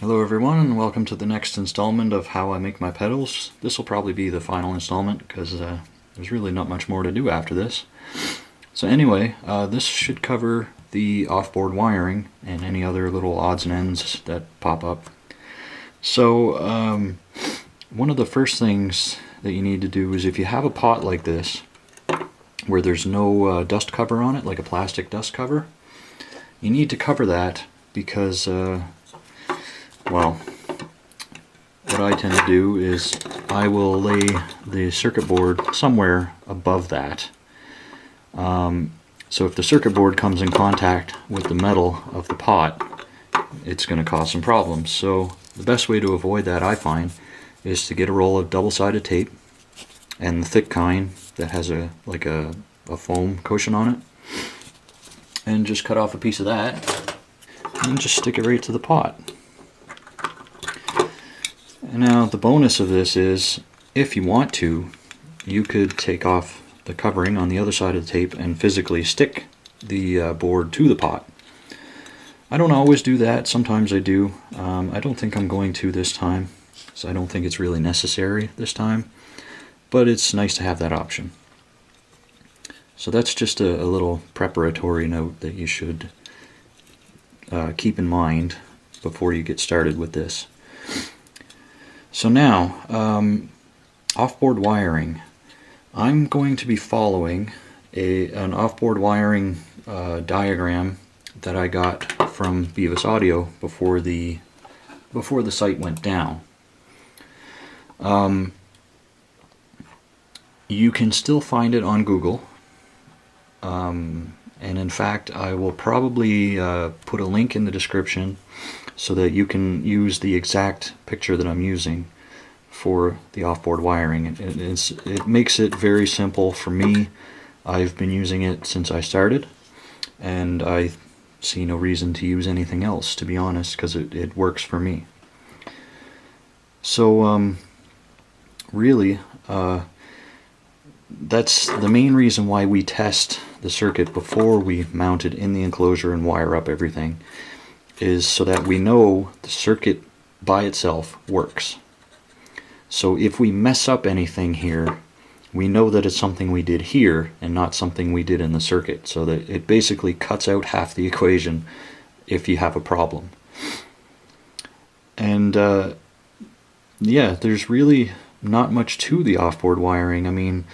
Hello everyone, and welcome to the next installment of How I Make My Pedals. This will probably be the final installment because there's really not much more to do after this. So anyway, this should cover the offboard wiring and any other little odds and ends that pop up. So one of the first things that you need to do is, if you have a pot like this where there's no dust cover on it, like a plastic dust cover, you need to cover that because well, what I tend to do is I will lay the circuit board somewhere above that. So if the circuit board comes in contact with the metal of the pot, it's going to cause some problems. So the best way to avoid that, I find, is to get a roll of double-sided tape, and the thick kind that has a foam cushion on it, and just cut off a piece of that and just stick it right to the pot. And now the bonus of this is, if you want to, you could take off the covering on the other side of the tape and physically stick the board to the pot. I don't always do that, sometimes I do. I don't think I'm going to this time, so I don't think it's really necessary this time, but it's nice to have that option. So that's just a little preparatory note that you should keep in mind before you get started with this. So now, offboard wiring. I'm going to be following an offboard wiring diagram that I got from Beavis Audio before the site went down. You can still find it on Google, and in fact I will probably put a link in the description so that you can use the exact picture that I'm using for the offboard wiring. It makes it very simple for me. I've been using it since I started, and I see no reason to use anything else, to be honest, because it works for me. So really, that's the main reason why we test the circuit before we mount it in the enclosure and wire up everything, is so that we know the circuit by itself works. So if we mess up anything here, we know that it's something we did here and not something we did in the circuit, so that it basically cuts out half the equation if you have a problem. And yeah, there's really not much to the offboard wiring. I mean,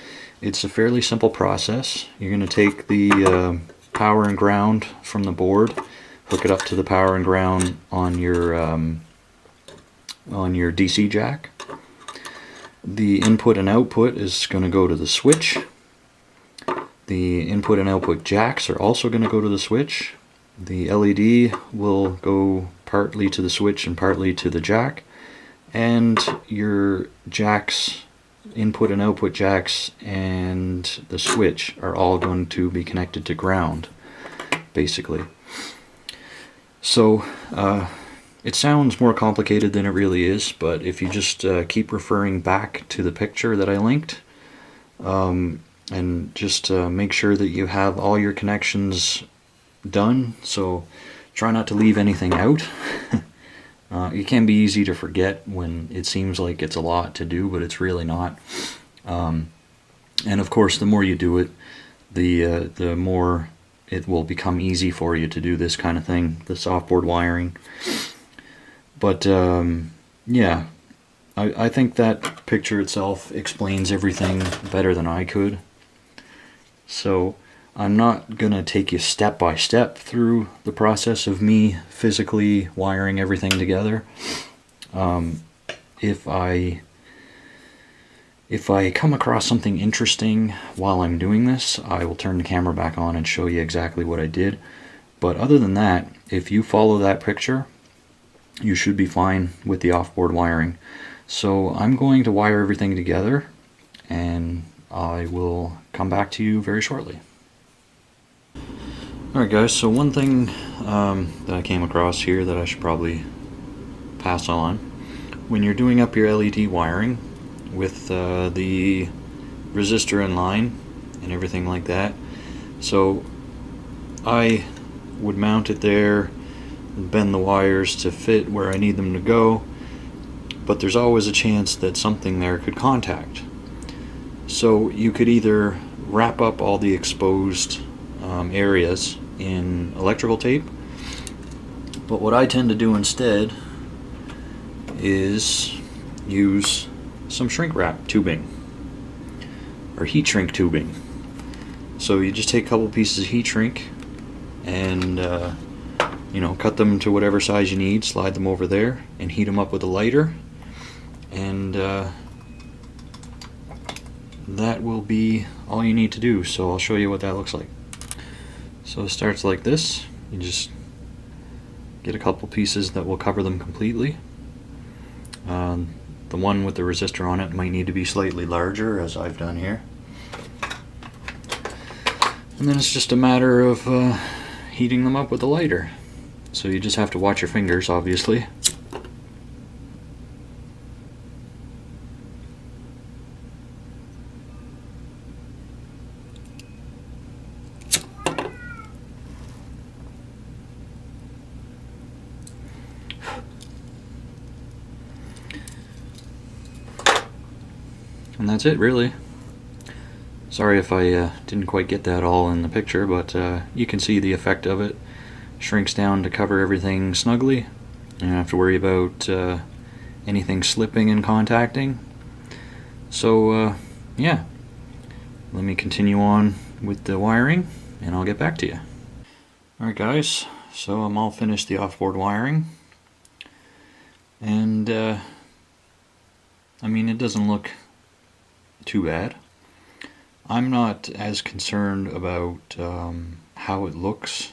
it's a fairly simple process. You're going to take the power and ground from the board, hook it up to the power and ground on your DC jack. The input and output is going to go to the switch. The input and output jacks are also going to go to the switch. The LED will go partly to the switch and partly to the jack. And your jacks, input and output jacks, and the switch are all going to be connected to ground, basically. So it sounds more complicated than it really is, but if you just keep referring back to the picture that I linked, and just make sure that you have all your connections done, so try not to leave anything out. It can be easy to forget when it seems like it's a lot to do, but it's really not. And of course, the more you do it, the more it will become easy for you to do this kind of thing, this offboard wiring. But yeah, I think that picture itself explains everything better than I could. So I'm not going to take you step by step through the process of me physically wiring everything together. If I come across something interesting while I'm doing this, I will turn the camera back on and show you exactly what I did. But other than that, if you follow that picture, you should be fine with the offboard wiring. So I'm going to wire everything together, and I will come back to you very shortly. Alright guys, so one thing that I came across here that I should probably pass on, when you're doing up your LED wiring with the resistor in line and everything like that, so I would mount it there bend the wires to fit where I need them to go, but there's always a chance that something there could contact. So you could either wrap up all the exposed areas in electrical tape, but what I tend to do instead is use some shrink wrap tubing or heat shrink tubing. So you just take a couple pieces of heat shrink and cut them to whatever size you need, slide them over there and heat them up with a lighter, and that will be all you need to do. So I'll show you what that looks like. So it starts like this. You just get a couple pieces that will cover them completely. The one with the resistor on it might need to be slightly larger, as I've done here. And then it's just a matter of heating them up with a lighter. So you just have to watch your fingers, obviously. And that's it, really. Sorry if I didn't quite get that all in the picture, but you can see the effect of it. Shrinks down to cover everything snugly. You don't have to worry about anything slipping and contacting. So yeah, let me continue on with the wiring and I'll get back to you. Alright guys, so I'm all finished the offboard wiring, and I mean, it doesn't look too bad. I'm not as concerned about how it looks,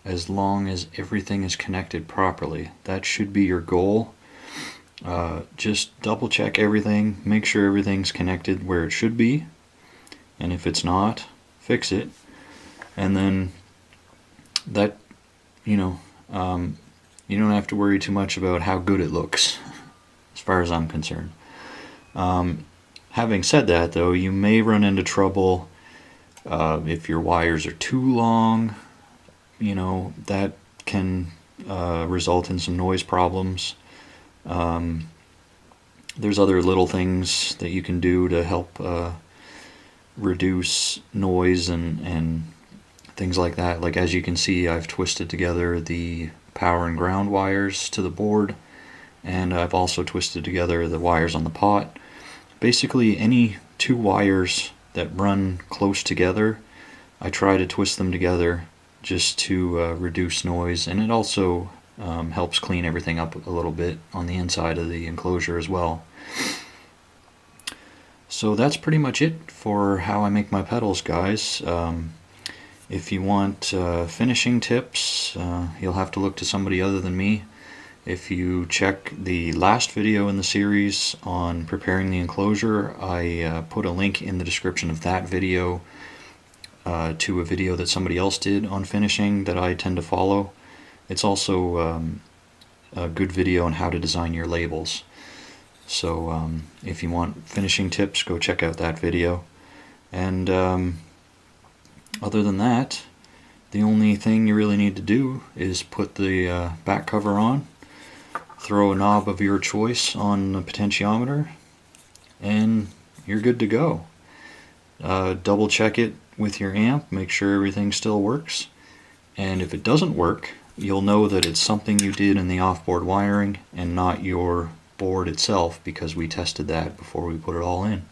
as long as everything is connected properly. That should be your goal. Just double check everything, make sure everything's connected where it should be, and if it's not, fix it. And then that, you don't have to worry too much about how good it looks, as far as I'm concerned. Having said that, though, you may run into trouble if your wires are too long. That can result in some noise problems. There's other little things that you can do to help reduce noise and things like that. Like, as you can see, I've twisted together the power and ground wires to the board, and I've also twisted together the wires on the pot. Basically, any two wires that run close together, I try to twist them together just to reduce noise, and it also helps clean everything up a little bit on the inside of the enclosure as well. So that's pretty much it for how I make my pedals, guys. If you want finishing tips, you'll have to look to somebody other than me. If you check the last video in the series on preparing the enclosure, I put a link in the description of that video to a video that somebody else did on finishing that I tend to follow. It's also a good video on how to design your labels. So if you want finishing tips, go check out that video. And other than that, the only thing you really need to do is put the back cover on, throw a knob of your choice on the potentiometer, and you're good to go. Double check it with your amp, make sure everything still works, and if it doesn't work, you'll know that it's something you did in the offboard wiring and not your board itself, because we tested that before we put it all in.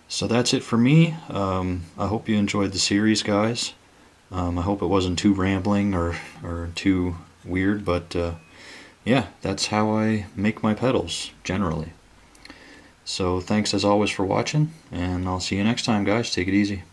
So that's it for me. I hope you enjoyed the series, guys. I hope it wasn't too rambling or too weird, but yeah, that's how I make my pedals, generally. So thanks as always for watching, and I'll see you next time, guys. Take it easy.